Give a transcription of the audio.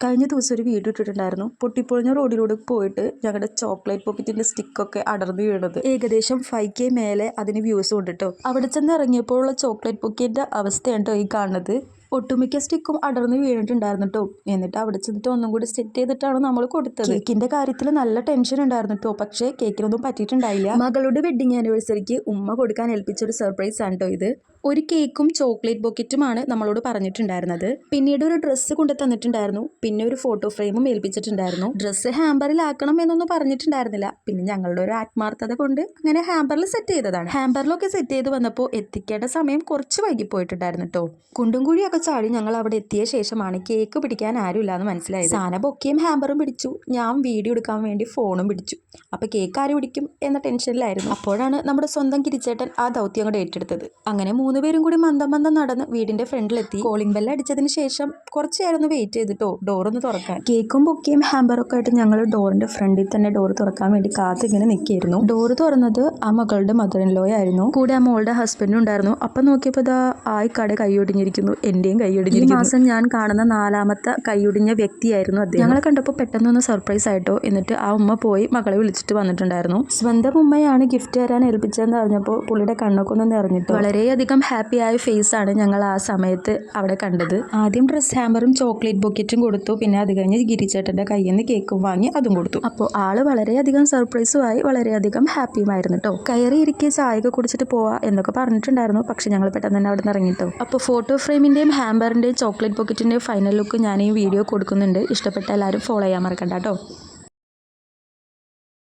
കഴിഞ്ഞ ദിവസം ഒരു വീഡിയോ ഇട്ടിട്ടുണ്ടായിരുന്നു. പൊട്ടിപ്പൊളിഞ്ഞ റോഡിലൂടെ പോയിട്ട് ഞങ്ങളുടെ ചോക്ലേറ്റ് പോക്കറ്റിന്റെ സ്റ്റിക്കൊക്കെ അടർന്നു വീണത്. ഏകദേശം 5K മേലെ അതിന് വ്യൂസ് കൊണ്ടിട്ടോ. അവിടെ ചെന്ന് ഇറങ്ങിയപ്പോഴുള്ള ചോക്ലേറ്റ് പോക്കറ്റിന്റെ അവസ്ഥയാണ് കേട്ടോ ഈ കാണുന്നത്. ഒട്ടുമിക്ക സ്റ്റിക്കും അടർന്ന് വീണിട്ടുണ്ടായിരുന്നു കേട്ടോ. എന്നിട്ട് അവിടെ ചെന്നിട്ട് ഒന്നും കൂടി സെറ്റ് ചെയ്തിട്ടാണ് നമ്മൾ കൊടുത്തത്. കേക്കിന്റെ കാര്യത്തിൽ നല്ല ടെൻഷൻ ഉണ്ടായിരുന്നു കേട്ടോ. പക്ഷേ കേക്കിനൊന്നും പറ്റിയിട്ടുണ്ടായില്ല. മകളുടെ വെഡിങ് ആനിവേഴ്സറിക്ക് ഉമ്മ കൊടുക്കാൻ ഏൽപ്പിച്ച ഒരു സർപ്രൈസ് ആണ് കേട്ടോ ഇത്. ഒരു കേക്കും ചോക്ലേറ്റ് ബൊക്കറ്റുമാണ് നമ്മളോട് പറഞ്ഞിട്ടുണ്ടായിരുന്നത്. പിന്നീട് ഒരു ഡ്രസ്സ് കൊണ്ട് തന്നിട്ടുണ്ടായിരുന്നു. പിന്നെ ഒരു ഫോട്ടോ ഫ്രെയിമും ഏൽപ്പിച്ചിട്ടുണ്ടായിരുന്നു. ഡ്രസ്സ് ഹാമ്പറിലാക്കണം എന്നൊന്നും പറഞ്ഞിട്ടുണ്ടായിരുന്നില്ല. പിന്നെ ഞങ്ങളുടെ ഒരു ആത്മാർത്ഥത കൊണ്ട് അങ്ങനെ ഹാമ്പറിൽ സെറ്റ് ചെയ്തതാണ്. ഹാമ്പറിലൊക്കെ സെറ്റ് ചെയ്ത് വന്നപ്പോൾ എത്തിക്കേണ്ട സമയം കുറച്ച് വൈകി പോയിട്ടുണ്ടായിരുന്നു കേട്ടോ. കുണ്ടും കുഴിയൊക്കെ ചാടി ഞങ്ങൾ അവിടെ എത്തിയ ശേഷമാണ് കേക്ക് പിടിക്കാൻ ആരുമില്ല എന്ന് മനസ്സിലായത്. സാന ബൊക്കയും ഹാമ്പറും പിടിച്ചു, ഞാൻ വീഡിയോ എടുക്കാൻ വേണ്ടി ഫോണും പിടിച്ചു. അപ്പൊ കേക്ക് ആര് പിടിക്കും എന്ന ടെൻഷനിലായിരുന്നു. അപ്പോഴാണ് നമ്മുടെ സ്വന്തം കിരിച്ചേട്ടൻ ആ ദൗത്യം അങ്ങോട്ട് ഏറ്റെടുത്തത്. അങ്ങനെ 3 പേരും കൂടി മന്ദം നടന്ന് വീടിന്റെ ഫ്രണ്ടിലെത്തി. കോളിംഗ് ബെല്ല് അടിച്ചതിന് ശേഷം കുറച്ചു നേരം ഒന്ന് വെയിറ്റ് ചെയ്തിട്ടോ ഡോറൊന്ന് തുറക്കാൻ. കേക്കും ബൊക്കയും ഹാമ്പറൊക്കെ ആയിട്ട് ഞങ്ങൾ ഡോറിന്റെ ഫ്രണ്ടിൽ തന്നെ ഡോർ തുറക്കാൻ വേണ്ടി കാത്തിങ്ങനെ നിൽക്കുകയായിരുന്നു. ഡോറ് തുറന്നത് ആ മകളുടെ മദർ ഇൻ ലോ ആയിരുന്നു. കൂടെ ആ മോളുടെ ഹസ്ബൻഡും ഉണ്ടായിരുന്നു. അപ്പൊ നോക്കിയപ്പോ ആ കട കൈയൊടിഞ്ഞിരിക്കുന്നു. എന്റെയും കൈയൊടിഞ്ഞിരിക്കുന്നു. ഈ മാസം ഞാൻ കാണുന്ന 4ാമത്തെ കൈയൊടിഞ്ഞ വ്യക്തിയായിരുന്നു അദ്ദേഹം. ഞങ്ങളെ കണ്ടപ്പോൾ പെട്ടെന്നൊന്ന് സർപ്രൈസ് ആയിട്ടോ. എന്നിട്ട് ആ ഉമ്മ പോയി മകളെ വിളിച്ചിട്ട് വന്നിട്ടുണ്ടായിരുന്നു. സ്വന്തം ഉമ്മയാണ് ഗിഫ്റ്റ് തരാൻ ഏൽപ്പിച്ചതെന്ന് അറിഞ്ഞപ്പോൾ പുള്ളിയുടെ കണ്ണൊക്കെ ഒന്ന് നിറഞ്ഞിട്ട് വളരെയധികം ഹാപ്പി ആയ ഫേസ് ആണ് ഞങ്ങൾ ആ സമയത്ത് അവിടെ കണ്ടത്. ആദ്യം ഡ്രസ് ഹാമ്പറും ചോക്ലേറ്റ് ബൊക്കറ്റും കൊടുത്തു. പിന്നെ അത് കഴിഞ്ഞ് ഗിരിച്ചേട്ടന്റെ കയ്യിൽ നിന്ന് കേക്കും വാങ്ങി അതും കൊടുത്തു. അപ്പോൾ ആള് വളരെയധികം സർപ്രൈസുമായി വളരെയധികം ഹാപ്പിയുമായിരുന്നു കേട്ടോ. കയറി ഇരിക്കെ ചായയൊക്കെ കുടിച്ചിട്ട് പോവാ എന്നൊക്കെ പറഞ്ഞിട്ടുണ്ടായിരുന്നു. പക്ഷെ ഞങ്ങൾ പെട്ടെന്ന് തന്നെ അവിടെ നിന്ന് ഇറങ്ങിട്ടോ. അപ്പോൾ ഫോട്ടോ ഫ്രെയിമിന്റെയും ഹാമ്പറിന്റെയും ചോക്ലേറ്റ് ബൊക്കറ്റിന്റെയും ഫൈനൽ ലുക്ക് ഞാൻ ഈ വീഡിയോ കൊടുക്കുന്നുണ്ട്. ഇഷ്ടപ്പെട്ട എല്ലാവരും ഫോളോ ചെയ്യാൻ മറക്കണ്ട കേട്ടോ.